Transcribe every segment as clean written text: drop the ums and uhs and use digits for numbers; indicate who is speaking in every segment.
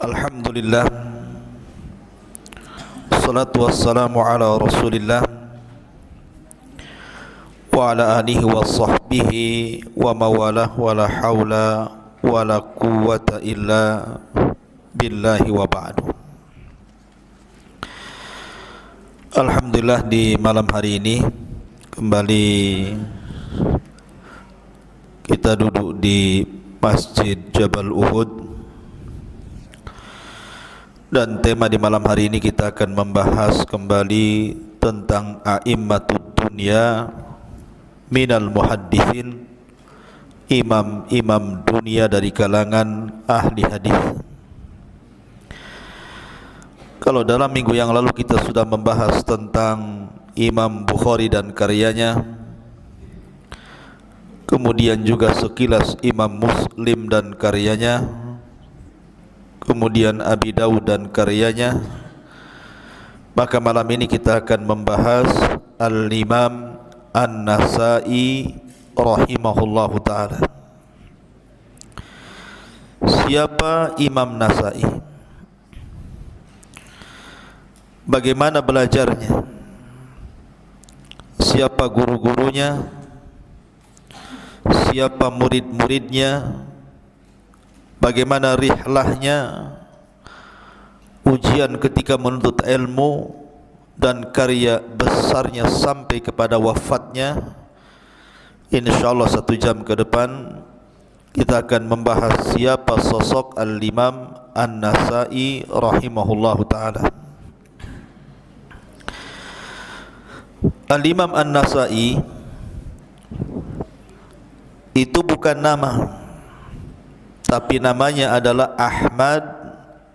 Speaker 1: Alhamdulillah, salatu wassalamu ala rasulillah wa ala alihi wa sahbihi wa mawalah wa la hawla wa la quwwata illa billahi wa ba'du. Alhamdulillah, di malam hari ini kembali kita duduk di Masjid Jabal Uhud. Dan tema di malam hari ini kita akan membahas kembali tentang a'immatud dunya minal muhaddithin, imam-imam dunia dari kalangan ahli hadis. Kalau dalam minggu yang lalu kita sudah membahas tentang Imam Bukhari dan karyanya, kemudian juga sekilas Imam Muslim dan karyanya, kemudian Abi Dawud dan karyanya, maka malam ini kita akan membahas Al-Imam An-Nasa'i rahimahullahu ta'ala. Siapa Imam Nasa'i? Bagaimana belajarnya? Siapa guru-gurunya? Siapa murid-muridnya? Bagaimana rihlahnya, ujian ketika menuntut ilmu, dan karya besarnya sampai kepada wafatnya. InsyaAllah 1 jam ke depan kita akan membahas siapa sosok Al-Imam An-Nasa'i rahimahullahu ta'ala. Al-Imam An-Nasa'i itu bukan nama, tapi namanya adalah Ahmad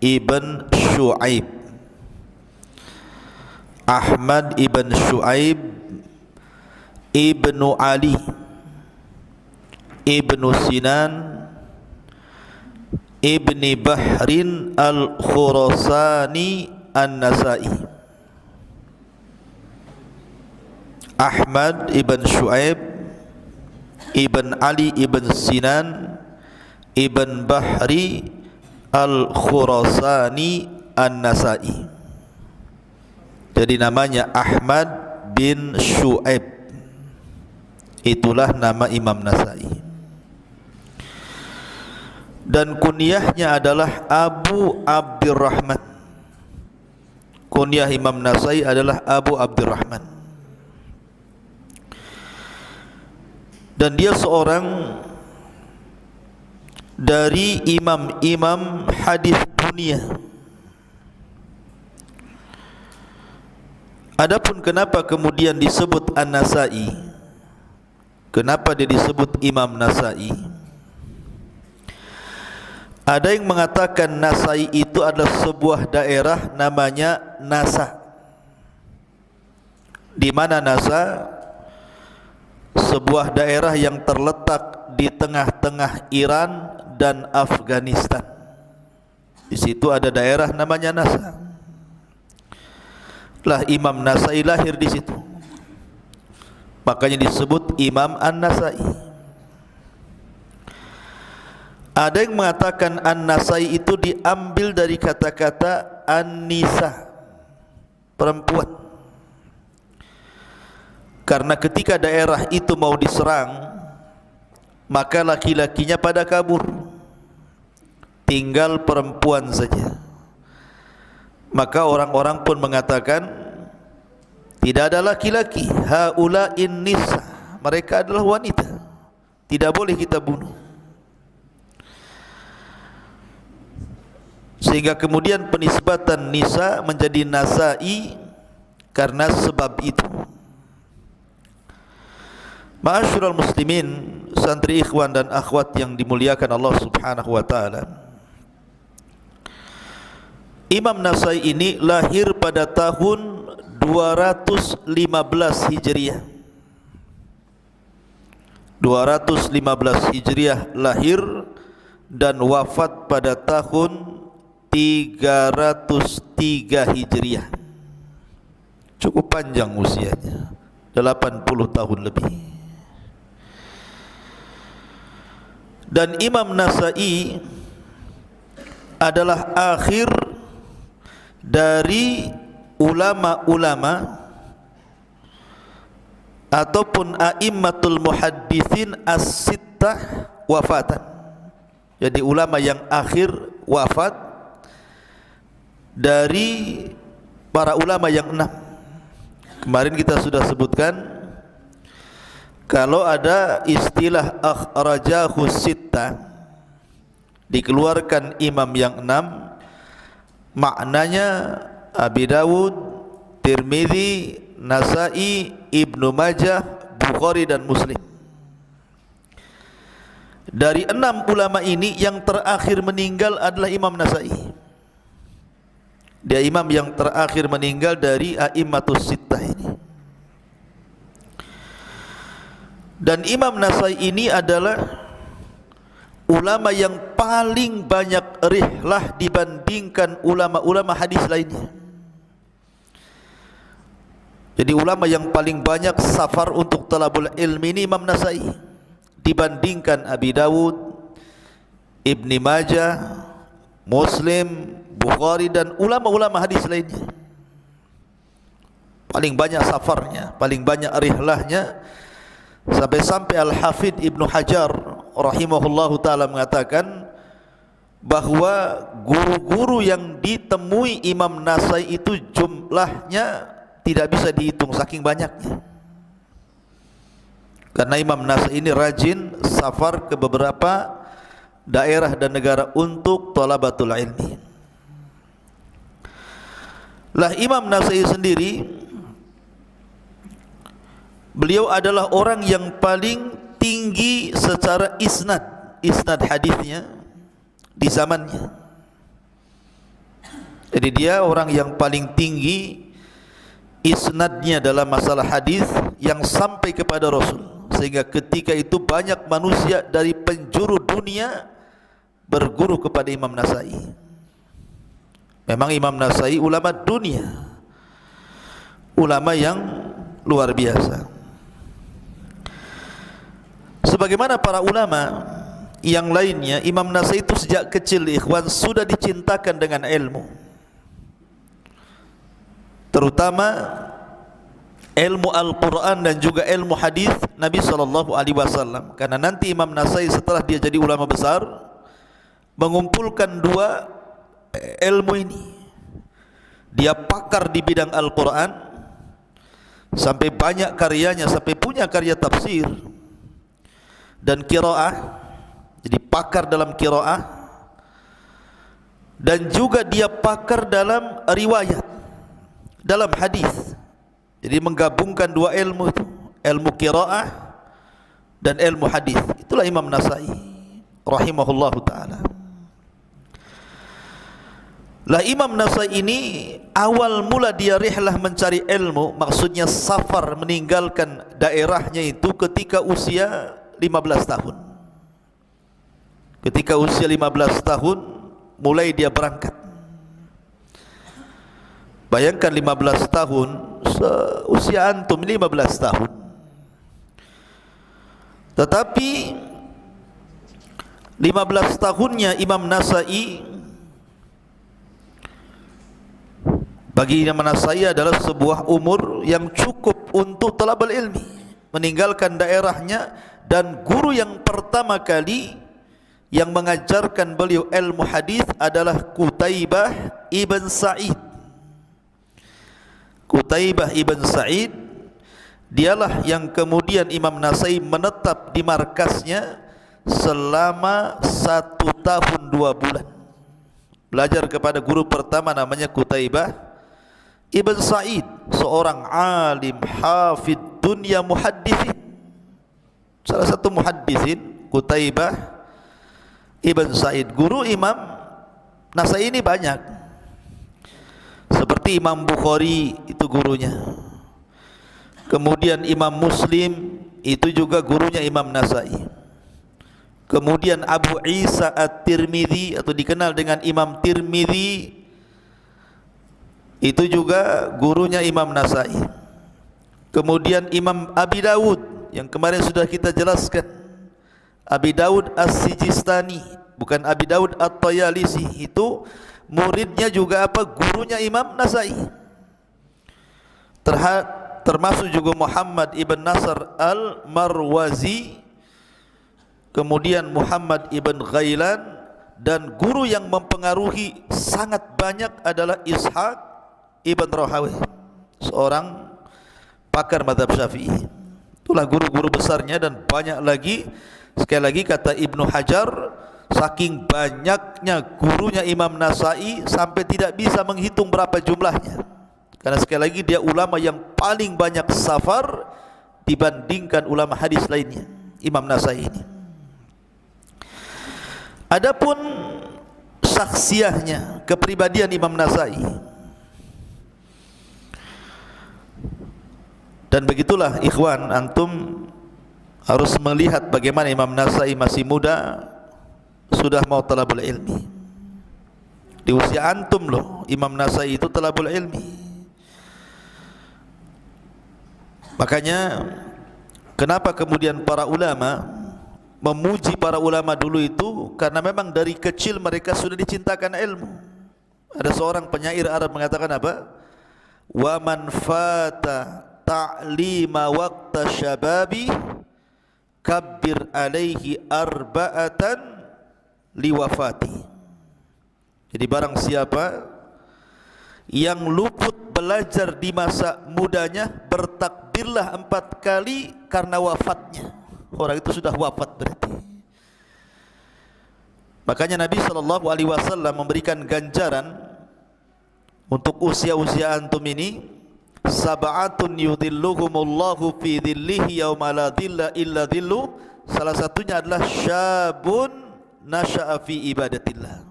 Speaker 1: ibn Shu'aib. Ahmad ibn Shu'aib ibnu Ali ibnu Sinan ibni Bahrin al-Khurasani An-Nasa'i. Ahmad ibn Shu'aib ibn Ali ibn Sinan Ibn Bahri Al-Khurasani An-Nasa'i. Jadi namanya Ahmad bin Shu'aib. Itulah nama Imam Nasa'i. Dan kunyahnya adalah Abu Abdurrahman. Kunyah Imam Nasa'i adalah Abu Abdurrahman. Dan dia seorang dari imam-imam hadis dunia. Adapun kenapa kemudian disebut An-Nasa'i, kenapa dia disebut Imam Nasa'i? Ada yang mengatakan Nasa'i itu adalah sebuah daerah namanya Nasa. Di mana Nasa? Sebuah daerah yang terletak di tengah-tengah Iran dan Afghanistan. Di situ ada daerah namanya Nasa. Lah Imam Nasa'i lahir di situ. Makanya disebut Imam An-Nasa'i. Ada yang mengatakan An-Nasa'i itu diambil dari kata-kata An-Nisa, perempuan. Karena ketika daerah itu mau diserang, maka laki-lakinya pada kabur, tinggal perempuan saja. Maka orang-orang pun mengatakan tidak ada laki-laki, haula'in nisa, mereka adalah wanita, tidak boleh kita bunuh. Sehingga kemudian penisbatan nisa menjadi Nasa'i karena sebab itu. Ma'asyiral muslimin, santri ikhwan dan akhwat yang dimuliakan Allah Subhanahu wa taala. Imam Nasa'i ini lahir pada tahun 215 Hijriah. 215 Hijriah lahir dan wafat pada tahun 303 Hijriah. Cukup panjang usianya, 80 tahun lebih. Dan Imam Nasa'i adalah akhir dari ulama-ulama ataupun a'immatul muhadditsin as-sittah wafatan. Jadi ulama yang akhir wafat dari para ulama yang 6. Kemarin kita sudah sebutkan kalau ada istilah akhrajahu sittah, dikeluarkan imam yang 6, maknanya Abi Dawud, Tirmidzi, Nasa'i, Ibnu Majah, Bukhari dan Muslim. Dari 6 ulama ini yang terakhir meninggal adalah Imam Nasa'i. Dia imam yang terakhir meninggal dari a'immatus sittah ini. Dan Imam Nasa'i ini adalah ulama yang paling banyak rihlah dibandingkan ulama-ulama hadis lainnya. Jadi ulama yang paling banyak safar untuk talabul ilmi ini Imam Nasa'i, dibandingkan Abi Dawud, Ibnu Majah, Muslim, Bukhari dan ulama-ulama hadis lainnya. Paling banyak safarnya, paling banyak rihlahnya, sampai-sampai Al-Hafidh Ibnu Hajar rahimahullahu ta'ala mengatakan bahwa guru-guru yang ditemui Imam Nasa'i itu jumlahnya tidak bisa dihitung saking banyaknya. Karena Imam Nasa'i ini rajin safar ke beberapa daerah dan negara untuk talabatul ilmi. Lah Imam Nasa'i sendiri, beliau adalah orang yang paling tinggi secara isnad hadisnya di zamannya. Jadi dia orang yang paling tinggi isnadnya dalam masalah hadis yang sampai kepada Rasul, sehingga ketika itu banyak manusia dari penjuru dunia berguru kepada Imam Nasa'i. Memang Imam Nasa'i ulama dunia, ulama yang luar biasa. Sebagaimana para ulama yang lainnya, Imam Nasa'i itu sejak kecil ikhwan sudah dicintakan dengan ilmu, terutama ilmu Al-Quran dan juga ilmu hadis Nabi SAW. Karena nanti Imam Nasa'i setelah dia jadi ulama besar mengumpulkan dua ilmu ini. Dia pakar di bidang Al-Quran sampai banyak karyanya, sampai punya karya tafsir dan qiraah. Jadi pakar dalam qiraah, dan juga dia pakar dalam riwayat, dalam hadis. Jadi menggabungkan dua ilmu itu, ilmu qiraah dan ilmu hadis. Itulah Imam Nasa'i rahimahullahu ta'ala. Lah Imam Nasa'i ini awal mula dia rihlah mencari ilmu, maksudnya safar meninggalkan daerahnya itu ketika usia 15 tahun. Ketika usia 15 tahun mulai dia berangkat. Bayangkan 15 tahun, usia antum 15 tahun. Tetapi 15 tahunnya Imam Nasa'i bagi Imam Nasa'i adalah sebuah umur yang cukup untuk talabul ilmi, meninggalkan daerahnya, dan guru yang pertama kali yang mengajarkan beliau ilmu hadis adalah Qutaibah ibn Sa'id. Qutaibah ibn Sa'id dialah yang kemudian Imam Nasa'i menetap di markasnya selama 1 tahun 2 bulan. Belajar kepada guru pertama namanya Qutaibah Ibn Sa'id, seorang alim hafid dunia muhaddisin. Salah satu muhaddisin Qutaibah Ibn Sa'id. Guru Imam Nasa'i ini banyak, seperti Imam Bukhari itu gurunya. Kemudian Imam Muslim itu juga gurunya Imam Nasa'i. Kemudian Abu Isa At-Tirmidzi atau dikenal dengan Imam Tirmidzi itu juga gurunya Imam Nasa'i. Kemudian Imam Abi Dawud yang kemarin sudah kita jelaskan, Abi Dawud As-Sijistani bukan Abi Daud At-Tayalisi, itu muridnya juga apa? Gurunya Imam Nasai. Termasuk juga Muhammad ibn Nasr Al-Marwazi, kemudian Muhammad ibn Ghailan, dan guru yang mempengaruhi sangat banyak adalah Ishaq ibn Rahawayh, seorang pakar mazhab Syafi'i. Itulah guru-guru besarnya, dan banyak lagi. Sekali lagi kata Ibnu Hajar, saking banyaknya gurunya Imam Nasai sampai tidak bisa menghitung berapa jumlahnya. Karena sekali lagi dia ulama yang paling banyak safar dibandingkan ulama hadis lainnya, Imam Nasai ini. Adapun syakhsiahnya, kepribadian Imam Nasai, dan begitulah ikhwan, antum harus melihat bagaimana Imam Nasai masih muda sudah mau talabul ilmi. Di usia antum loh, Imam Nasai itu talabul ilmi. Makanya kenapa kemudian para ulama memuji para ulama dulu itu, karena memang dari kecil mereka sudah dicintakan ilmu. Ada seorang penyair Arab mengatakan apa? Wa man fata ta'lima waqta syababi kabbir alaihi arba'atan liwafati. Jadi barang siapa yang luput belajar di masa mudanya, bertakbirlah 4 kali karena wafatnya. Orang itu sudah wafat berarti. Makanya Nabi SAW memberikan ganjaran untuk usia-usia antum ini, sab'atun yudhilluhumullahu fi dhillihi yawma la dhilla illa dhillu. Salah satunya adalah syabun nasha'a fi ibadatillah.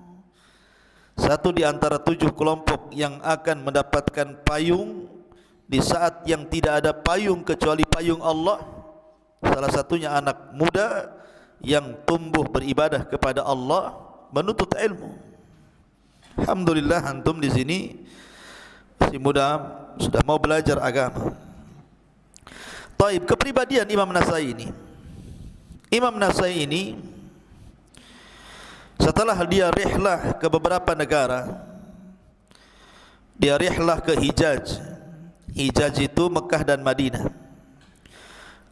Speaker 1: Satu di antara 7 kelompok yang akan mendapatkan payung di saat yang tidak ada payung kecuali payung Allah. Salah satunya anak muda yang tumbuh beribadah kepada Allah, menuntut ilmu. Alhamdulillah antum di sini masih muda, sudah mau belajar agama. Taib, kepribadian Imam Nasai ini. Imam Nasai ini setelah dia rihlah ke beberapa negara, dia rihlah ke Hijaz. Hijaz itu Mekah dan Madinah.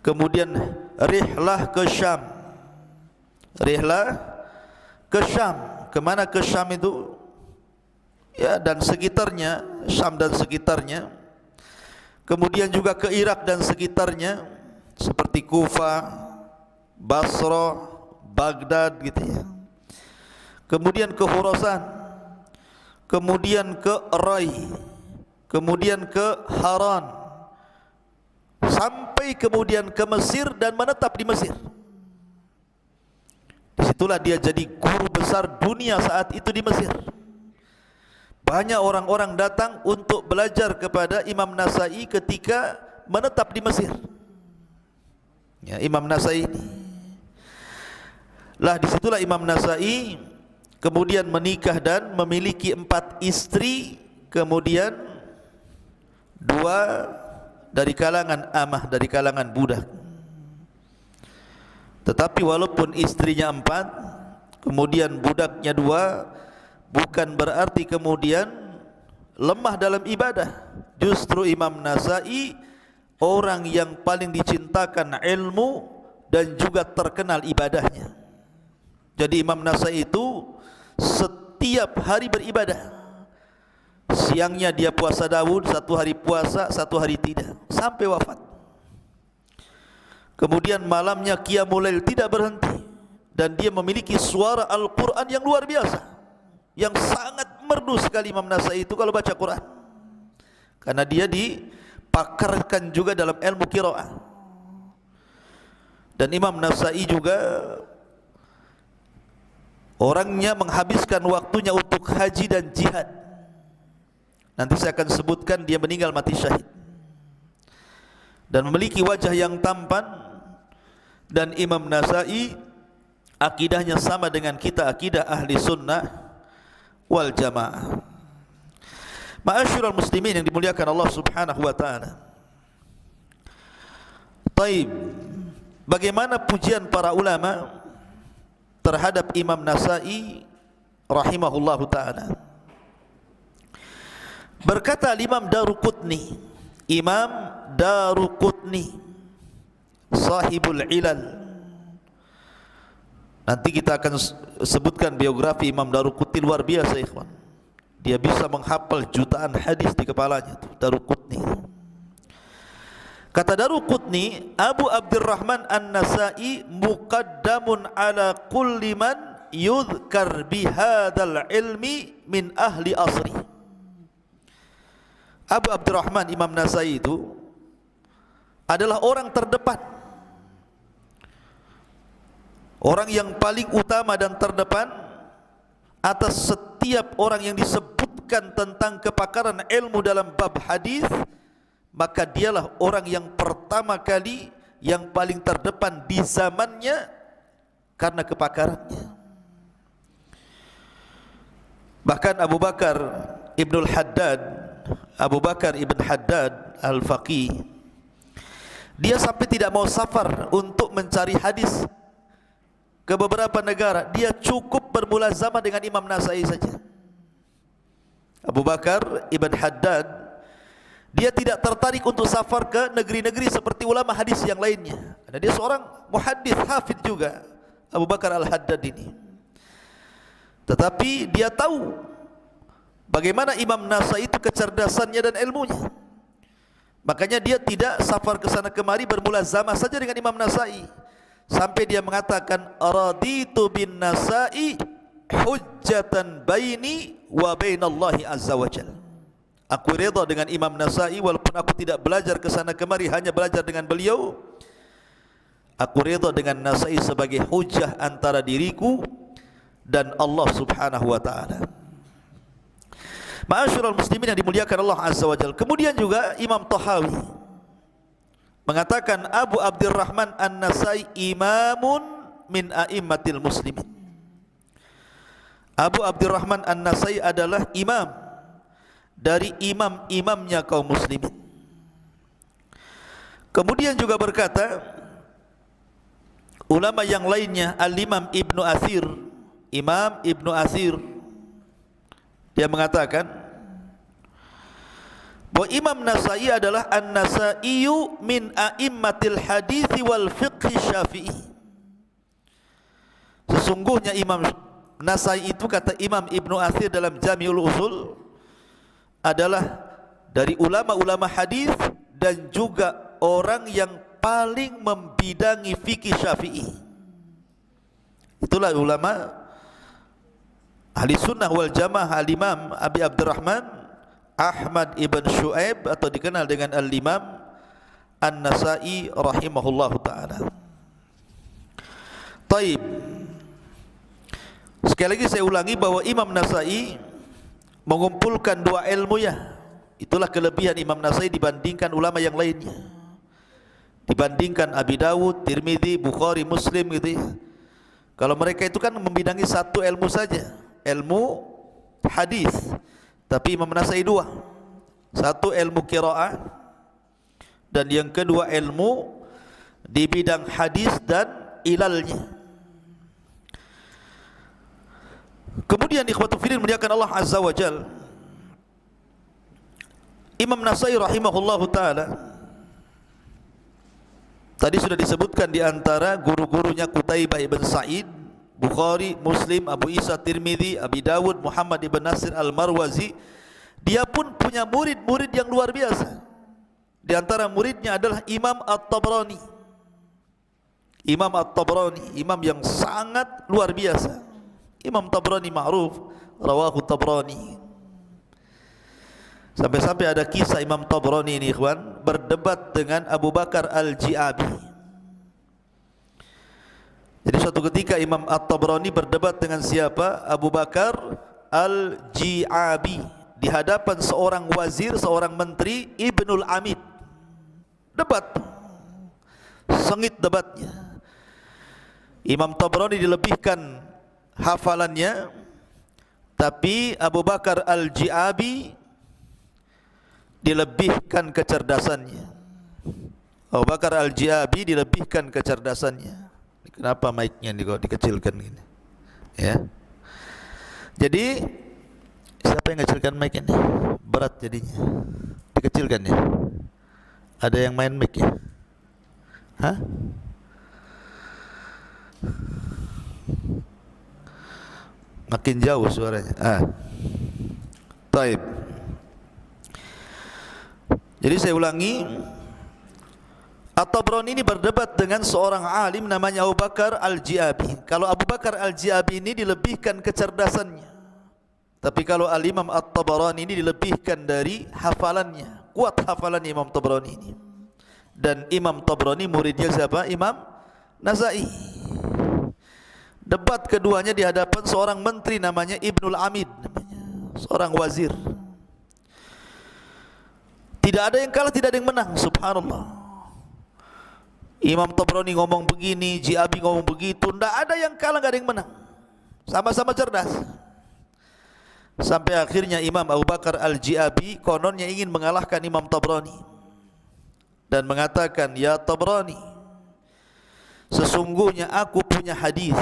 Speaker 1: Kemudian rihlah ke Syam. Rihlah ke Syam. Kemana ke Syam itu? Ya, dan sekitarnya, Syam dan sekitarnya. Kemudian juga ke Irak dan sekitarnya, seperti Kufah, Basra, Baghdad gitu ya. Kemudian ke Khurasan, kemudian ke Rai, kemudian ke Haran, sampai kemudian ke Mesir dan menetap di Mesir. Disitulah dia jadi guru besar dunia saat itu di Mesir. Banyak orang-orang datang untuk belajar kepada Imam Nasai ketika menetap di Mesir. Ya, Imam Nasai ini. Lah disitulah Imam Nasai kemudian menikah dan memiliki 4 istri, kemudian 2 dari kalangan amah, dari kalangan budak. Tetapi walaupun istrinya 4, kemudian budaknya 2, bukan berarti kemudian lemah dalam ibadah. Justru Imam Nasai orang yang paling dicintakan ilmu dan juga terkenal ibadahnya. Jadi Imam Nasai itu setiap hari beribadah. Siangnya dia puasa Daud, 1 hari puasa, 1 hari tidak, sampai wafat. Kemudian malamnya qiyamul lail tidak berhenti. Dan dia memiliki suara Al-Quran yang luar biasa, yang sangat merdu sekali Imam Nasai itu kalau baca Quran. Karena dia dipakarkan juga dalam ilmu qiraah. Dan Imam Nasai juga orangnya menghabiskan waktunya untuk haji dan jihad. Nanti saya akan sebutkan dia meninggal mati syahid. Dan memiliki wajah yang tampan. Dan Imam Nasai akidahnya sama dengan kita, akidah ahli sunnah wal jamaah. Ma'asyiral muslimin yang dimuliakan Allah subhanahu wa ta'ala. Taib, bagaimana pujian para ulama terhadap Imam Nasa'i rahimahullahu ta'ala. Berkata Imam Daruqutni, Imam Daruqutni sahibul ilal. Nanti kita akan sebutkan biografi Imam Daruqutni, luar biasa ikhwan. Dia bisa menghafal jutaan hadis di kepalanya, Daruqutni. Kata Daruqutni, Abu Abdurrahman An-Nasa'i muqaddamun ala kulli man yudhkar bihadal ilmi min ahli asri. Abu Abdurrahman Imam Nasa'i itu adalah orang terdepan, orang yang paling utama dan terdepan atas setiap orang yang disebutkan tentang kepakaran ilmu dalam bab hadis. Maka dialah orang yang pertama kali, yang paling terdepan di zamannya karena kepakarannya. Bahkan Abu Bakar Ibnul Haddad, Abu Bakar Ibn Haddad Al-Faqih, dia sampai tidak mau safar untuk mencari hadis ke beberapa negara. Dia cukup bermulazamah dengan Imam Nasa'i saja. Abu Bakar Ibn Haddad, dia tidak tertarik untuk safar ke negeri-negeri seperti ulama hadis yang lainnya. Karena dia seorang muhaddits, hafidz juga, Abu Bakar Al-Haddad ini. Tetapi dia tahu bagaimana Imam Nasa'i itu kecerdasannya dan ilmunya. Makanya dia tidak safar ke sana kemari, bermulazamah saja dengan Imam Nasa'i. Sampai dia mengatakan, "Raditu bin Nasa'i hujjatan baini wa bainallahi azza wa jalla." Aku reda dengan Imam Nasa'i walaupun aku tidak belajar ke sana kemari, hanya belajar dengan beliau. Aku reda dengan Nasa'i sebagai hujjah antara diriku dan Allah Subhanahu wa taala. Ma'asyiral muslimin yang dimuliakan Allah Azza wa Jalla. Kemudian juga Imam Tahawi mengatakan Abu Abdurrahman An-Nasa'i imamun min a'immatil muslimin. Abu Abdurrahman An-Nasa'i adalah imam dari imam-imamnya kaum muslimin. Kemudian juga berkata ulama yang lainnya, Al-Imam Ibnu Athir, Imam Ibnu Athir, dia mengatakan bahwa Imam Nasa'i adalah An-Nasa'iyu min a'immatil hadithi wal fiqhi syafi'i. Sesungguhnya Imam Nasa'i itu, kata Imam Ibnu Athir dalam Jami'ul Usul, adalah dari ulama-ulama hadis dan juga orang yang paling membidangi fikih Syafi'i. Itulah ulama ahli sunnah wal jamaah, Al-Imam Abi Abdurrahman Ahmad ibn Shu'aib, atau dikenal dengan Al-Imam An-Nasa'i rahimahullahu ta'ala. Taib, sekali lagi saya ulangi bahwa Imam Nasa'i mengumpulkan dua ilmunya. Itulah kelebihan Imam Nasa'i dibandingkan ulama yang lainnya, dibandingkan Abi Dawud, Tirmidzi, Bukhari, Muslim gitu ya. Kalau mereka itu kan membidangi satu ilmu saja, ilmu hadis. Tapi Imam Nasa'i dua, satu ilmu qiraah dan yang kedua ilmu di bidang hadis dan ilalnya. Kemudian ikhwatu fillah muliakan Allah Azza wa Jal, Imam Nasa'i rahimahullahu ta'ala tadi sudah disebutkan di antara guru-gurunya Qutaibah ibn Sa'id, Bukhari, Muslim, Abu Isa, Tirmidzi, Abi Dawud, Muhammad ibn Nasir Al-Marwazi. Dia pun punya murid-murid yang luar biasa. Di antara muridnya adalah Imam At-Tabrani. Imam At-Tabrani, imam yang sangat luar biasa. Imam Tabrani ma'ruf, rawahu Tabrani. Sampai-sampai ada kisah Imam Tabrani ini ikhwan berdebat dengan Abu Bakar Al-Ji'abi. Jadi suatu ketika Imam At-Tabrani berdebat dengan siapa? Abu Bakar Al-Ji'abi di hadapan seorang wazir, seorang menteri, Ibnul Amid. Debat, sengit debatnya. Imam Tabrani dilebihkan hafalannya, tapi Abu Bakar Al-Ji'abi dilebihkan kecerdasannya. Abu Bakar Al-Ji'abi dilebihkan kecerdasannya. Kenapa mic-nya dikecilkan gini? Ya. Jadi siapa yang ngecilkan mic ini? Berat jadinya. Dikecilkan ya. Ada yang main mic ya? Hah? Makin jauh suaranya. Taib. Jadi saya ulangi, At-Tabrani ini berdebat dengan seorang alim namanya Abu Bakar Al-Ji'abi. Kalau Abu Bakar Al-Ji'abi ini dilebihkan kecerdasannya, tapi kalau Al-Imam At-Tabrani ini dilebihkan dari hafalannya. Kuat hafalan Imam Tabrani ini. Dan Imam Tabrani muridnya siapa? Imam Nasai. Debat keduanya di hadapan seorang menteri namanya Ibnul Amid, namanya seorang wazir. Tidak ada yang kalah, tidak ada yang menang. Subhanallah. Imam Tabrani ngomong begini, Ji'abi ngomong begitu, tidak ada yang kalah, tidak ada yang menang. Sama-sama cerdas. Sampai akhirnya Imam Abu Bakar Al-Ji'abi kononnya ingin mengalahkan Imam Tabrani dan mengatakan, ya Tabrani, sesungguhnya aku punya hadis.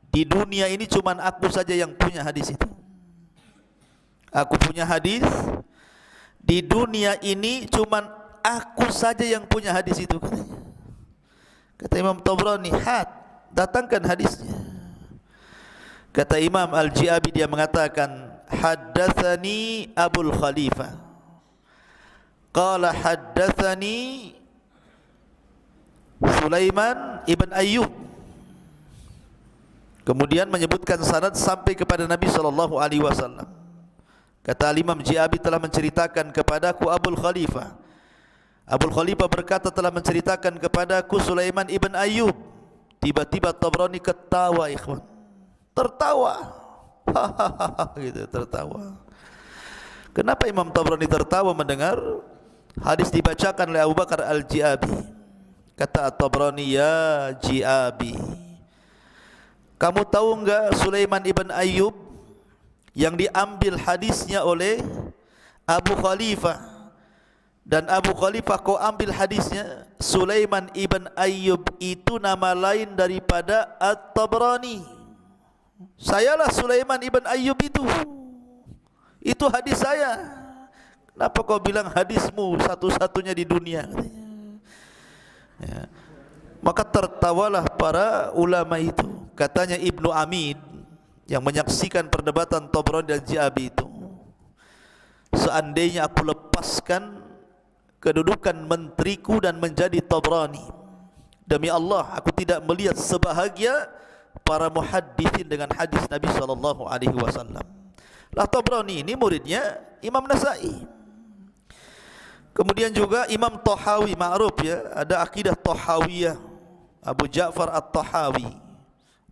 Speaker 1: Di dunia ini cuma aku saja yang punya hadis itu. Aku punya hadis. Di dunia ini cuma aku saja yang punya hadis itu, katanya. Kata Imam Tabrani, datangkan hadisnya. Kata Imam Al-Ji'abi, dia mengatakan, haddatsani Abul Khalifah qala haddatsani Sulaiman ibn Ayyub. Kemudian menyebutkan sanad sampai kepada Nabi SAW. Kata Imam Ji'abi telah menceritakan kepadaku Abul Khalifah. Abul Khalifah berkata telah menceritakan kepadaku Sulaiman ibn Ayyub. Tiba-tiba Tabrani ketawa, ikhwan. Tertawa. Hahaha gitu, tertawa. Kenapa Imam Tabrani tertawa mendengar hadis dibacakan oleh Abu Bakar Al-Ji'abi? Kata Tabrani, ya Ji'abi, kamu tahu enggak Sulaiman ibn Ayyub yang diambil hadisnya oleh Abu Khalifah? Dan Abu Khalifah kau ambil hadisnya. Sulaiman ibn Ayyub itu nama lain daripada At-Tabrani. Sayalah Sulaiman ibn Ayyub itu. Itu hadis saya. Kenapa kau bilang hadismu satu-satunya di dunia? Ya. Maka tertawalah para ulama itu. Katanya Ibnu Amid yang menyaksikan perdebatan Tabrani dan Ji'abi itu, seandainya aku lepaskan kedudukan menteriku dan menjadi Tabrani, demi Allah aku tidak melihat sebahagia para muhaddithin dengan hadis Nabi SAW. Lah Tabrani ini muridnya Imam Nasai. Kemudian juga Imam Tahawi, ma'ruf ya, ada akidah Tahawiyah, Abu Ja'far At-Tahawi.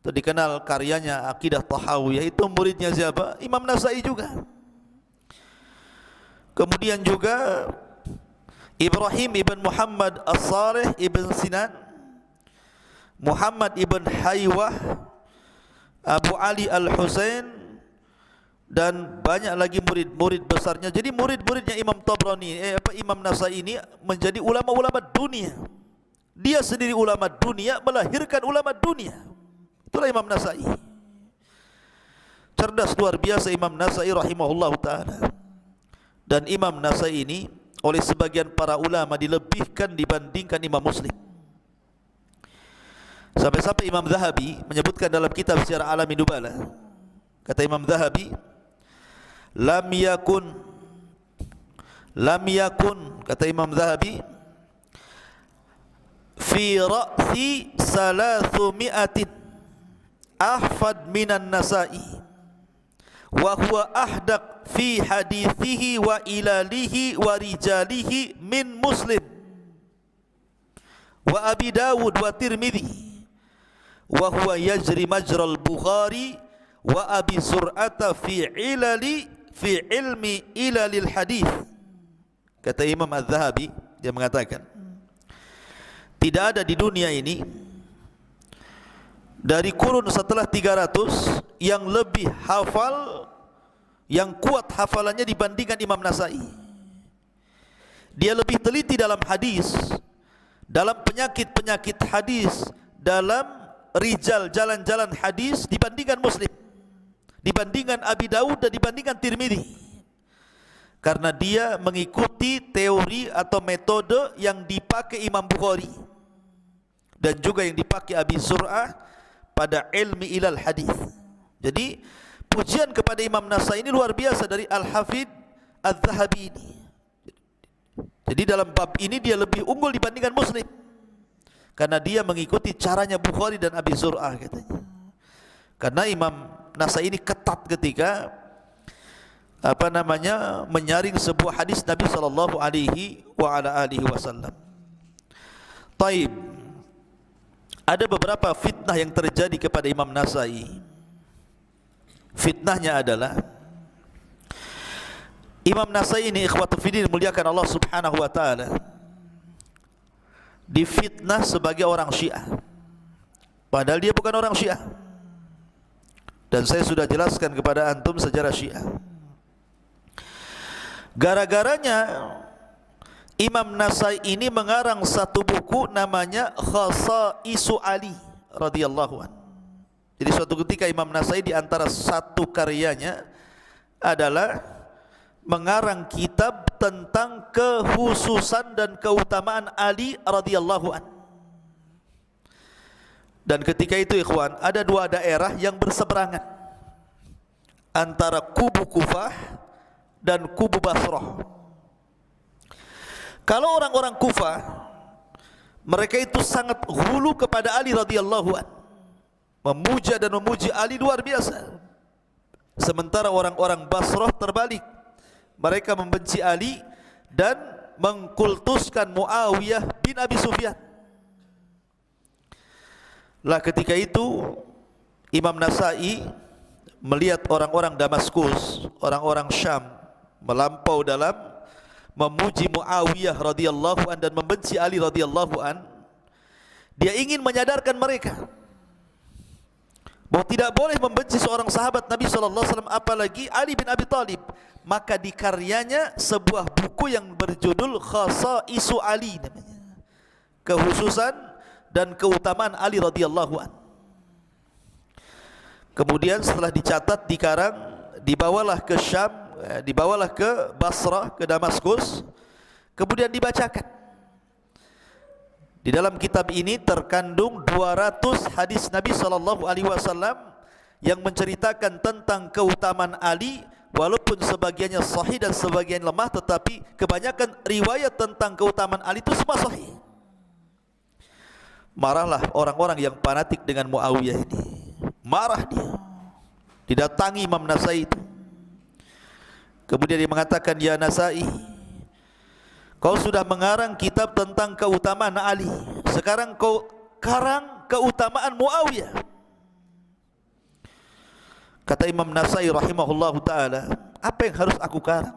Speaker 1: Itu dikenal karyanya akidah Tahawiyah, itu muridnya siapa? Imam Nasai juga. Kemudian juga Ibrahim ibn Muhammad As-Salih ibn Sinan, Muhammad ibn Haywah, Abu Ali Al-Husain, dan banyak lagi murid-murid besarnya. Jadi murid-muridnya Imam Tabrani, Imam Nasai ini menjadi ulama-ulama dunia. Dia sendiri ulama dunia, melahirkan ulama dunia. Itulah Imam Nasai. Cerdas luar biasa Imam Nasai rahimahullah ta'ala. Dan Imam Nasai ini oleh sebagian para ulama dilebihkan dibandingkan Imam Muslim. Sampai-sampai Imam Zahabi menyebutkan dalam kitab Syiar A'lamin Nubala, kata Imam Zahabi, lam yakun, kata Imam Zahabi, fi ra'si 300 ahfad minan Nasai, wa huwa ahdaq fi hadithihi wa ilalihi wa rijalihi min Muslim wa Abi Dawud wa Tirmidzi, wa huwa yajri majral Bukhari wa Abi Zur'ata fi ilmi ilalil hadith. Kata Imam Az-Zahabi, dia mengatakan, tidak ada di dunia ini dari kurun setelah 300 yang lebih hafal, yang kuat hafalannya dibandingkan Imam Nasai. Dia lebih teliti dalam hadis, dalam penyakit-penyakit hadis, dalam rijal jalan-jalan hadis dibandingkan Muslim, dibandingkan Abi Daud dan dibandingkan Tirmidzi. Karena dia mengikuti teori atau metode yang dipakai Imam Bukhari dan juga yang dipakai Abi Zur'ah pada ilmi ilal hadis. Jadi pujian kepada Imam Nasai ini luar biasa dari Al-Hafidh Al-Zahabi ini. Jadi dalam bab ini dia lebih unggul dibandingkan Muslim, karena dia mengikuti caranya Bukhari dan Abi Zur'ah katanya. Karena Imam Nasai ini ketat ketika menyaring sebuah hadis Nabi sallallahu alaihi wasallam. Taib. Ada beberapa fitnah yang terjadi kepada Imam Nasai. Fitnahnya adalah Imam Nasai ini, ikhwatu fiddin, muliakan Allah Subhanahu wa taala, difitnah sebagai orang Syiah, padahal dia bukan orang Syiah. Dan saya sudah jelaskan kepada antum sejarah Syiah. Gara-garanya Imam Nasai ini mengarang satu buku namanya Khasa'isu Ali radhiyallahu an. Jadi suatu ketika Imam Nasai di antara satu karyanya adalah mengarang kitab tentang kekhususan dan keutamaan Ali radhiyallahu an. Dan ketika itu ikhwan, ada dua daerah yang berseberangan antara kubu Kufah dan kubu Basrah. Kalau orang-orang Kufah, mereka itu sangat hulu kepada Ali radhiyallahu an, memuja dan memuji Ali luar biasa. Sementara orang-orang Basrah terbalik, mereka membenci Ali dan mengkultuskan Muawiyah bin Abi Sufyan. Lah ketika itu Imam Nasai melihat orang-orang Damaskus, orang-orang Syam melampau dalam memuji Muawiyah radhiyallahu an dan membenci Ali radhiyallahu an. Dia ingin menyadarkan mereka bahwa tidak boleh membenci seorang sahabat Nabi sallallahu alaihi wasallam, apalagi Ali bin Abi Thalib. Maka di karyanya sebuah buku yang berjudul Khasa'isu Ali namanya, kekhususan dan keutamaan Ali radhiyallahu an. Kemudian setelah dicatat, dikarang, dibawalah ke Syam, dibawalah ke Basrah, ke Damaskus, kemudian dibacakan. Di dalam kitab ini terkandung 200 hadis Nabi sallallahu alaihi wasallam yang menceritakan tentang keutamaan Ali, walaupun sebagiannya sahih dan sebagian lemah, tetapi kebanyakan riwayat tentang keutamaan Ali itu semua sahih. Marahlah orang-orang yang fanatik dengan Muawiyah ini. Marah dia, didatangi Imam Nasai itu. Kemudian dia mengatakan, "Ya Nasai, kau sudah mengarang kitab tentang keutamaan Ali, sekarang kau karang keutamaan Muawiyah." Kata Imam Nasai rahimahullahu ta'ala, apa yang harus aku karang?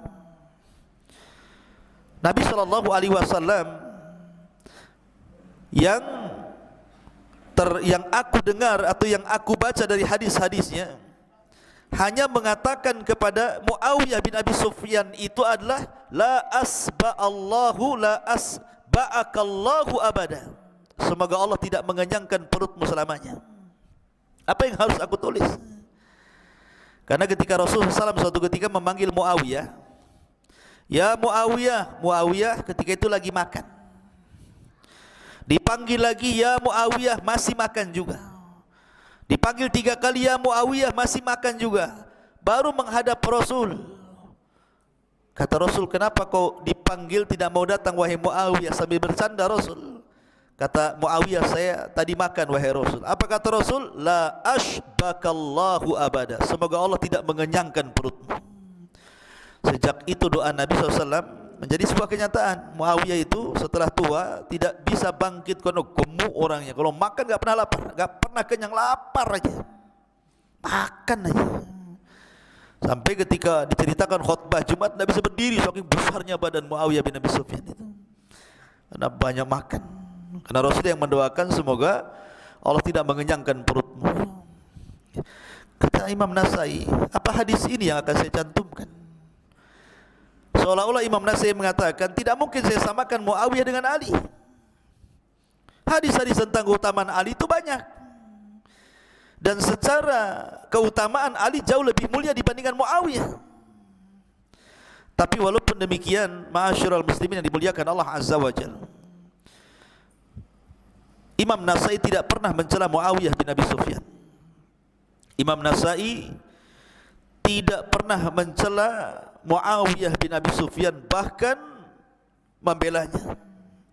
Speaker 1: Nabi sallallahu alaihi wasallam yang aku dengar atau yang aku baca dari hadis-hadisnya hanya mengatakan kepada Muawiyah bin Abi Sufyan itu adalah la asba'allahu la asba'akallahu abada, semoga Allah tidak mengenyangkan perutmu selamanya. Apa yang harus aku tulis? Karena ketika Rasulullah SAW suatu ketika memanggil Muawiyah, "Ya Muawiyah," Muawiyah ketika itu lagi makan. Dipanggil lagi, "Ya Muawiyah," masih makan juga. Dipanggil 3 kali, "Ya Muawiyah," masih makan juga. Baru menghadap Rasul. Kata Rasul, "Kenapa kau dipanggil tidak mau datang wahai Muawiyah?" Sambil bercanda Rasul. Kata Muawiyah, "Saya tadi makan wahai Rasul." Apa kata Rasul? "La ashbakallahu abada," semoga Allah tidak mengenyangkan perutmu. Sejak itu doa Nabi SAW menjadi sebuah kenyataan. Muawiyah itu setelah tua tidak bisa bangkit karena gemuk orangnya. Kalau makan gak pernah lapar, gak pernah kenyang, lapar aja, makan aja. Sampai ketika diceritakan khutbah Jumat, tidak bisa berdiri saking besarnya badan Muawiyah bin Abi Sufyan itu, karena banyak makan. Karena Rasul yang mendoakan semoga Allah tidak mengenyangkan perutmu. Kata Imam Nasai, apa hadis ini yang akan saya cantumkan? Seolah-olah Imam Nasai mengatakan, tidak mungkin saya samakan Muawiyah dengan Ali. Hadis-hadis tentang keutamaan Ali itu banyak. Dan secara keutamaan Ali jauh lebih mulia dibandingkan Muawiyah. Tapi walaupun demikian, ma'asyiral muslimin yang dimuliakan Allah Azza wa Jalla, Imam Nasai tidak pernah mencela Muawiyah bin Abi Sufyan. Imam Nasai tidak pernah mencela Muawiyah bin Abi Sufyan, bahkan membelanya.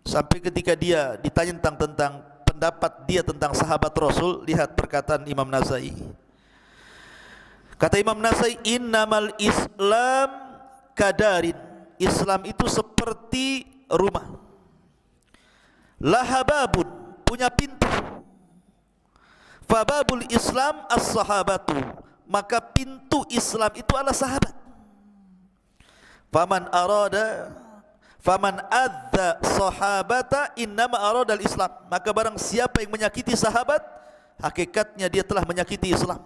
Speaker 1: Sampai ketika dia ditanya tentang pendapat dia tentang sahabat Rasul, lihat perkataan Imam Nasai. Kata Imam Nasai, innamal Islam kadarin. Islam itu seperti rumah. Lahababun, punya pintu. Fababul Islam as-sahabatu, maka pintu Islam itu adalah sahabat. Faman adza sahabata innama aradal Islam, maka barang siapa yang menyakiti sahabat, hakikatnya dia telah menyakiti Islam.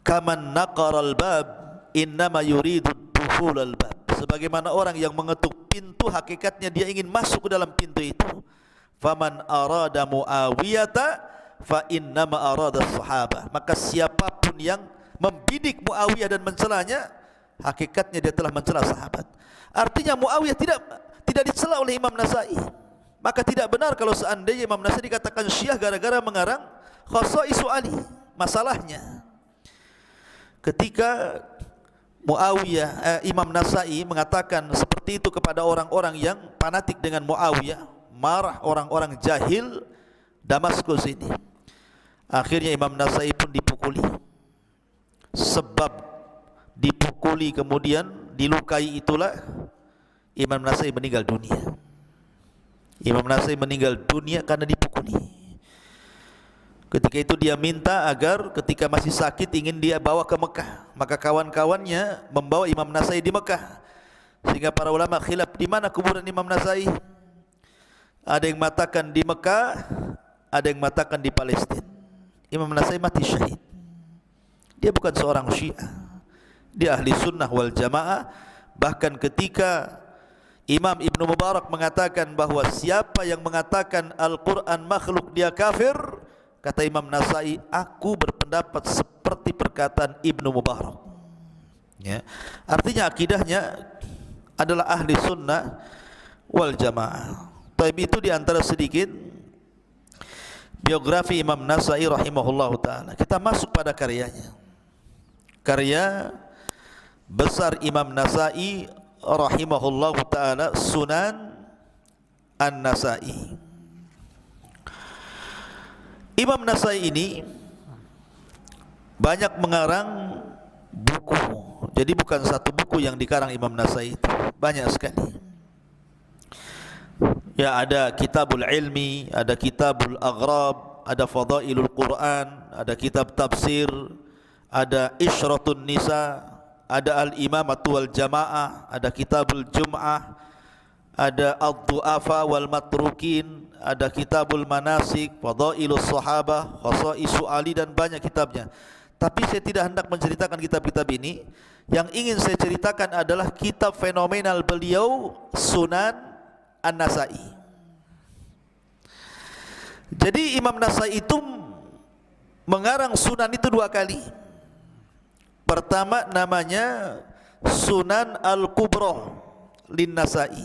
Speaker 1: Kaman naqaral bab innama yuridu dukhulal bab, sebagaimana orang yang mengetuk pintu, hakikatnya dia ingin masuk ke dalam pintu itu. Faman arada Muawiyata fa innama arada sahabah, maka siapapun yang membidik Muawiyah dan mencelanya, hakikatnya dia telah mencela sahabat. Artinya Muawiyah tidak dicela oleh Imam Nasai. Maka tidak benar kalau seandainya Imam Nasai dikatakan Syiah gara-gara mengarang Khasaisu Ali. Masalahnya ketika Imam Nasai mengatakan seperti itu kepada orang-orang yang fanatik dengan Muawiyah, marah orang-orang jahil Damaskus ini, akhirnya Imam Nasai pun dipukuli. Sebab dipukuli kemudian dilukai itulah Imam Nasai meninggal dunia. Imam Nasai meninggal dunia karena dipukuli. Ketika itu dia minta agar ketika masih sakit ingin dia bawa ke Mekah, maka kawan-kawannya membawa Imam Nasai di Mekah. Sehingga para ulama khilaf di mana kuburan Imam Nasai. Ada yang mengatakan di Mekah, ada yang mengatakan di Palestina. Imam Nasai mati syahid. Dia bukan seorang Syiah, dia ahli sunnah wal jamaah. Bahkan ketika Imam Ibn Mubarak mengatakan bahawa siapa yang mengatakan Al-Quran makhluk dia kafir, kata Imam Nasai, aku berpendapat seperti perkataan Ibn Mubarak. Ya. Artinya akidahnya adalah ahli sunnah wal jamaah. Tapi itu di antara sedikit biografi Imam Nasai rahimahullah ta'ala. Kita masuk pada karyanya. Karya besar Imam Nasai rahimahullah ta'ala, Sunan An-Nasai. Imam Nasai ini banyak mengarang buku. Jadi bukan satu buku yang dikarang Imam Nasai itu, banyak sekali. Ya, ada Kitabul Ilmi, ada Kitabul Aghrab, ada Fadailul Quran, ada kitab tafsir, ada Isyratun Nisa, ada Al-Imamatu wal Jamaah, ada Kitabul Jum'ah, ada Ad-Du'afa wal Matrukin, ada Kitabul Manasik, Fadailus Sahabah, Khasaisu Ali, dan banyak kitabnya. Tapi saya tidak hendak menceritakan kitab-kitab ini. Yang ingin saya ceritakan adalah kitab fenomenal beliau, Sunan An-Nasai. Jadi Imam Nasai itu mengarang Sunan itu dua kali. Pertama namanya Sunan Al-Kubra Lin-Nasai.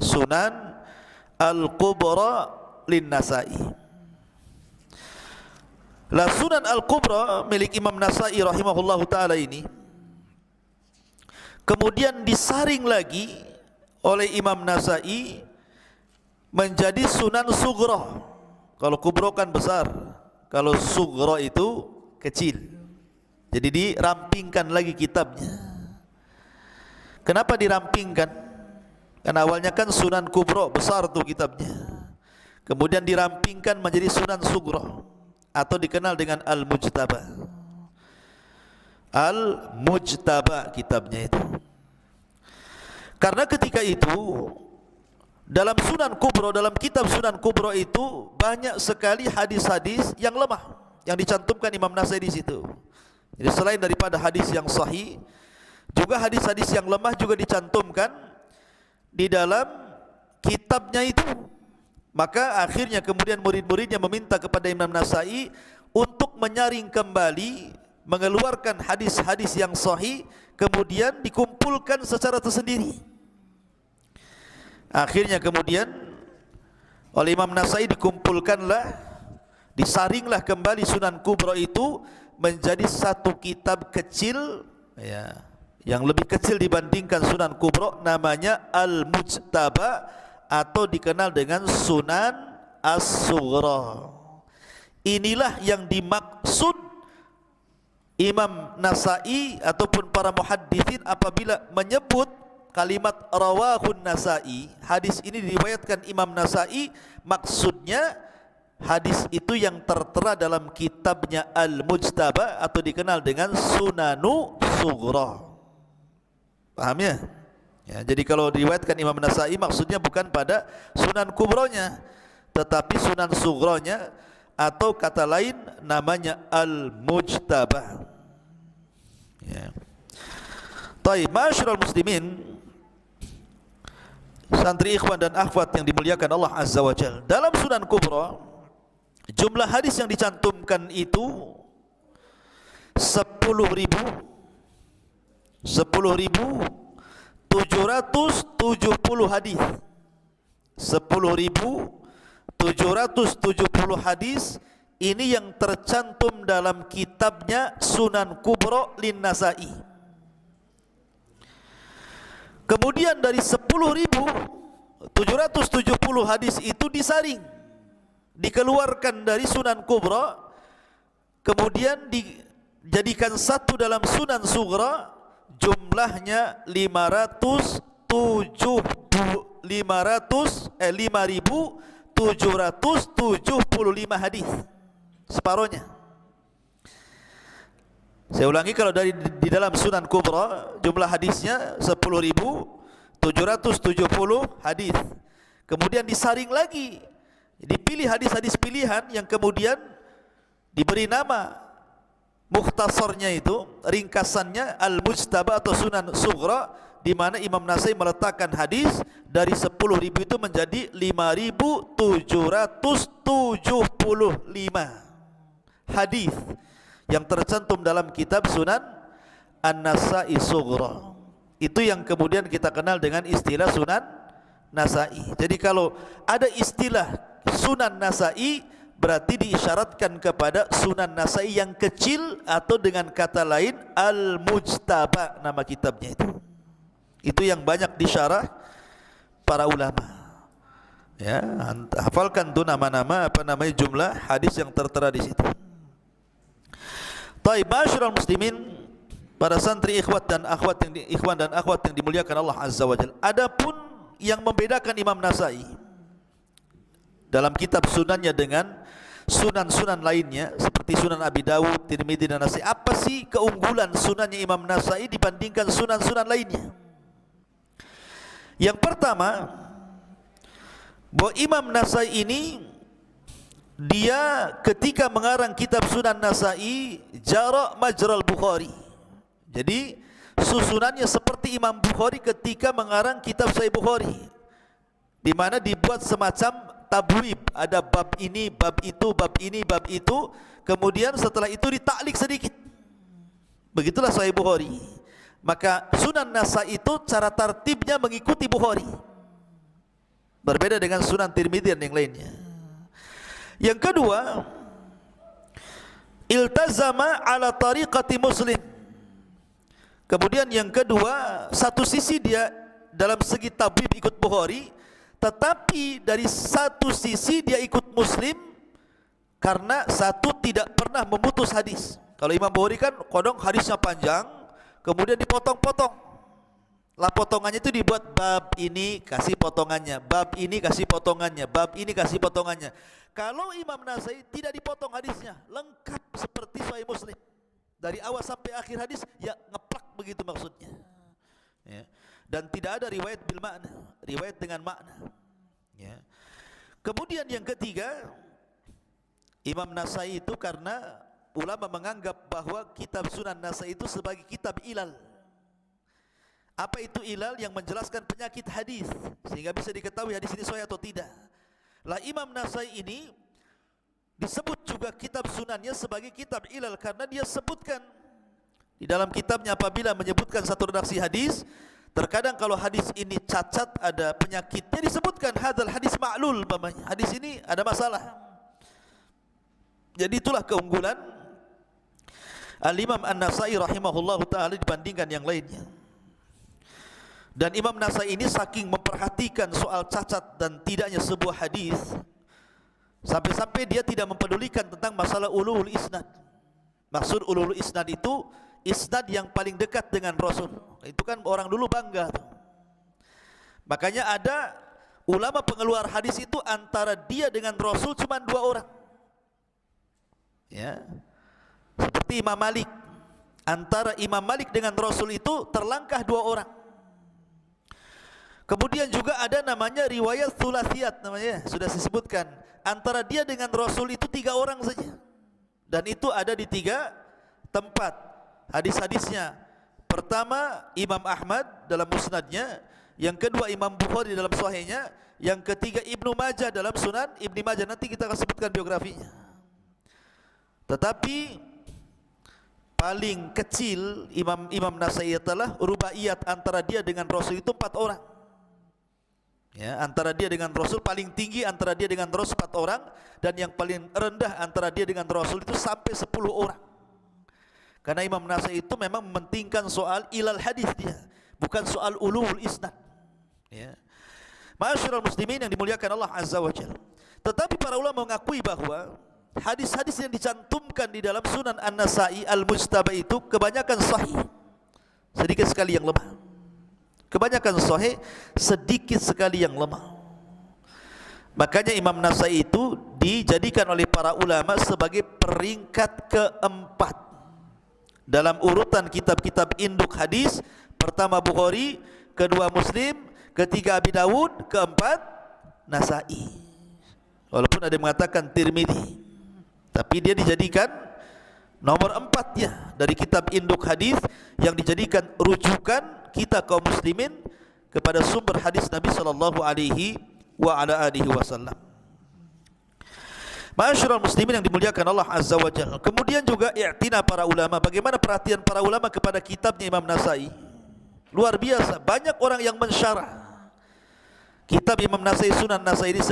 Speaker 1: Sunan Al-Kubra Lin-Nasai. La Sunan Al-Kubra milik Imam Nasai rahimahullahu ta'ala ini kemudian disaring lagi oleh Imam Nasai menjadi Sunan Sughra. Kalau Kubra kan besar, kalau Sughra itu kecil. Jadi dirampingkan lagi kitabnya. Kenapa dirampingkan? Karena awalnya kan Sunan Kubra, besar tuh kitabnya. Kemudian dirampingkan menjadi Sunan Sughra, atau dikenal dengan Al-Mujtaba. Al-Mujtaba kitabnya itu. Karena ketika itu dalam Sunan Kubra, dalam kitab Sunan Kubra itu banyak sekali hadis-hadis yang lemah yang dicantumkan Imam Nasai di situ. Jadi selain daripada hadis yang sahih, juga hadis-hadis yang lemah juga dicantumkan di dalam kitabnya itu. Maka akhirnya kemudian murid-muridnya meminta kepada Imam Nasai untuk menyaring kembali, mengeluarkan hadis-hadis yang sahih, kemudian dikumpulkan secara tersendiri. Akhirnya kemudian oleh Imam Nasai dikumpulkanlah, disaringlah kembali Sunan Kubra itu menjadi satu kitab kecil, ya, yang lebih kecil dibandingkan Sunan Kubra, namanya Al-Mujtaba atau dikenal dengan Sunan As-Sughra. Inilah yang dimaksud Imam Nasai ataupun para muhadditsin apabila menyebut kalimat rawahun Nasai, hadis ini diriwayatkan Imam Nasai, maksudnya hadis itu yang tertera dalam kitabnya Al-Mujtaba atau dikenal dengan Sunanu Sughra. Paham ya? Ya, jadi kalau diriwayatkan Imam Nasai maksudnya bukan pada Sunan Kubronya, tetapi Sunan Sughronya, atau kata lain namanya Al-Mujtaba. Ya. Taib, ma'asyiral muslimin, santri ikhwan dan akhwat yang dimuliakan Allah Azza wa Jalla, dalam Sunan Kubra jumlah hadis yang dicantumkan itu 10.770 hadis. 10.770 hadis ini yang tercantum dalam kitabnya Sunan Kubra lin Nasai. Kemudian dari 10.770 hadis itu disaring, dikeluarkan dari Sunan Kubra, kemudian dijadikan satu dalam Sunan Sughra, jumlahnya 5.775 hadis, separohnya. Saya ulangi, kalau di dalam Sunan Kubra jumlah hadisnya 10.770 hadis. Kemudian disaring lagi, dipilih hadis-hadis pilihan yang kemudian diberi nama mukhtasarnya, itu ringkasannya Al-Mujtaba atau Sunan Sughra, di mana Imam Nasai meletakkan hadis dari 10.000 itu menjadi 5.775 hadis yang tercantum dalam kitab Sunan An-Nasai Sughra. Itu yang kemudian kita kenal dengan istilah Sunan Nasai. Jadi kalau ada istilah Sunan Nasai, berarti diisyaratkan kepada Sunan Nasai yang kecil, atau dengan kata lain Al-Mujtaba nama kitabnya itu. Itu yang banyak disyarah para ulama. Ya, hafalkan tuh nama-nama, apa namanya, jumlah hadis yang tertera di situ. Taib, ma'asyiral muslimin, para santri ikhwan dan akhwat yang dimuliakan Allah Azza wa Jalla. Adapun yang membedakan Imam Nasai dalam kitab sunannya dengan sunan-sunan lainnya seperti Sunan Abi Dawud, Tirmidzi dan Nasai, apa sih keunggulan sunannya Imam Nasai dibandingkan sunan-sunan lainnya? Yang pertama, bahwa Imam Nasai ini, dia ketika mengarang kitab Sunan Nasai jara majral Bukhari. Jadi susunannya seperti Imam Bukhari ketika mengarang kitab Sahih Bukhari, di mana dibuat semacam tabwib, ada bab ini, bab itu, bab ini, bab itu, kemudian setelah itu ditaklik sedikit. Begitulah Sahih Bukhari. Maka Sunan Nasai itu cara tartibnya mengikuti Bukhari, berbeda dengan Sunan Tirmidzi dan yang lainnya. Yang kedua, iltazama ala tariqati Muslim. Kemudian yang kedua, satu sisi dia dalam segi tabwib ikut Bukhari, tetapi dari satu sisi dia ikut Muslim, karena satu tidak pernah memutus hadis. Kalau Imam Bukhari kan kodong hadisnya panjang, kemudian dipotong-potong. Lah potongannya itu dibuat bab ini kasih potongannya, bab ini kasih potongannya, bab ini kasih potongannya. Kalau Imam Nasai tidak dipotong hadisnya, lengkap seperti Sahih Muslim. Dari awal sampai akhir hadis ya ngeplak begitu maksudnya. Ya. Dan tidak ada riwayat bil makna, riwayat dengan makna. Ya. Kemudian yang ketiga, Imam Nasai itu karena ulama menganggap bahwa kitab Sunan Nasai itu sebagai kitab ilal. Apa itu ilal? Yang menjelaskan penyakit hadis, sehingga bisa diketahui hadis ini sahih atau tidak. Lah Imam Nasai ini disebut juga kitab sunannya sebagai kitab ilal karena dia sebutkan di dalam kitabnya apabila menyebutkan satu redaksi hadis, terkadang kalau hadis ini cacat, ada penyakitnya, disebutkan hadzal hadis ma'lul, hadis ini ada masalah. Jadi itulah keunggulan Al-Imam An-Nasai rahimahullahu ta'ala dibandingkan yang lainnya. Dan Imam Nasai ini saking memperhatikan soal cacat dan tidaknya sebuah hadis, sampai-sampai dia tidak mempedulikan tentang masalah ulul isnad. Maksud ulul isnad itu isnad yang paling dekat dengan Rasul. Itu kan orang dulu bangga tuh. Makanya ada ulama pengeluar hadis itu antara dia dengan Rasul cuma 2 orang. Ya. Seperti Imam Malik. Antara Imam Malik dengan Rasul itu terlangkah 2 orang. Kemudian juga ada namanya riwayat thulathiyat, namanya sudah disebutkan. Antara dia dengan Rasul itu 3 orang saja. Dan itu ada di 3 tempat hadis-hadisnya. Pertama Imam Ahmad dalam musnadnya, yang kedua Imam Bukhari dalam sahihnya, yang ketiga Ibnu Majah dalam Sunan Ibnu Majah. Nanti kita akan sebutkan biografinya. Tetapi paling kecil Imam Nasai adalah rubaiyat, antara dia dengan Rasul itu 4 orang. Ya, antara dia dengan Rasul paling tinggi antara dia dengan Rasul 4 orang, dan yang paling rendah antara dia dengan Rasul itu sampai 10 orang. Karena Imam Nasai itu memang mementingkan soal ilal hadis dia, bukan soal ulul isnad. Ya. Ma'asyiral muslimin yang dimuliakan Allah Azza wa Jalla. Tetapi para ulama mengakui bahwa hadis-hadis yang dicantumkan di dalam Sunan An-Nasai Al-Mujtaba itu kebanyakan sahih, sedikit sekali yang lemah. Kebanyakan sahih, sedikit sekali yang lemah. Makanya Imam Nasai itu dijadikan oleh para ulama sebagai peringkat keempat dalam urutan kitab-kitab induk hadis. Pertama Bukhari, kedua Muslim, ketiga Abi Dawud, keempat Nasai. Walaupun ada yang mengatakan Tirmidzi, tapi dia dijadikan nomor 4 dari kitab induk hadis yang dijadikan rujukan kita kaum muslimin kepada sumber hadis Nabi sallallahu alaihi wa ala alihi wasallam. Ma'asyiral muslimin yang dimuliakan Allah Azza wa Jalla. Kemudian juga i'tina para ulama, bagaimana perhatian para ulama kepada kitabnya Imam Nasai. Luar biasa, banyak orang yang mensyarah kitab Imam Nasai, Sunan Nasai ini.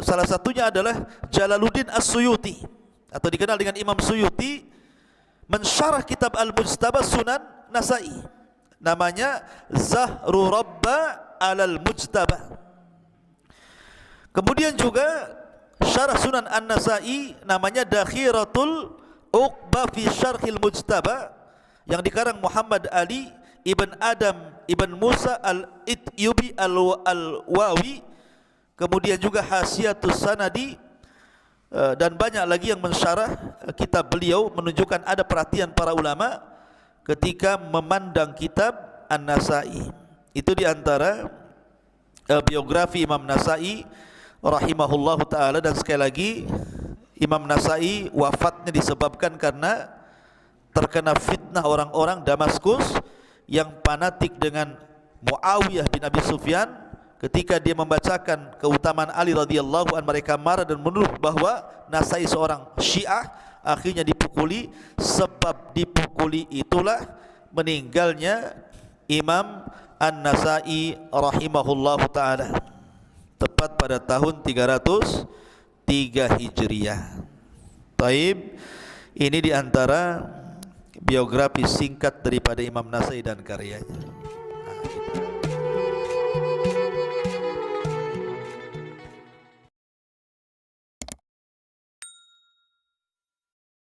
Speaker 1: Salah satunya adalah Jalaluddin As-Suyuti, atau dikenal dengan Imam Suyuti, mensyarah kitab Al-Mujtaba Sunan Nasai. Namanya Zahru Rabba Alal Mujtaba. Kemudian juga syarah Sunan An-Nasai namanya Dakhiratul Uqba fi Syarhil Mujtaba, yang dikarang Muhammad Ali Ibn Adam Ibn Musa Al-Ityubi Al-Wawi. Kemudian juga Hasyiatus Sanadi, dan banyak lagi yang mensyarah kitab beliau, menunjukkan ada perhatian para ulama ketika memandang kitab An-Nasai. Itu diantara biografi Imam Nasai rahimahullahu ta'ala. Dan sekali lagi, Imam Nasai wafatnya disebabkan karena terkena fitnah orang-orang Damaskus yang fanatik dengan Muawiyah bin Abi Sufyan. Ketika dia membacakan keutamaan Ali radhiyallahu anhu, mereka marah dan menuduh bahwa Nasai seorang Syiah. Akhirnya dipukuli. Sebab dipukuli itulah meninggalnya Imam An-Nasai rahimahullahu ta'ala, tepat pada tahun 303 Hijriah. Taib, ini diantara biografi singkat daripada Imam Nasai dan karyanya.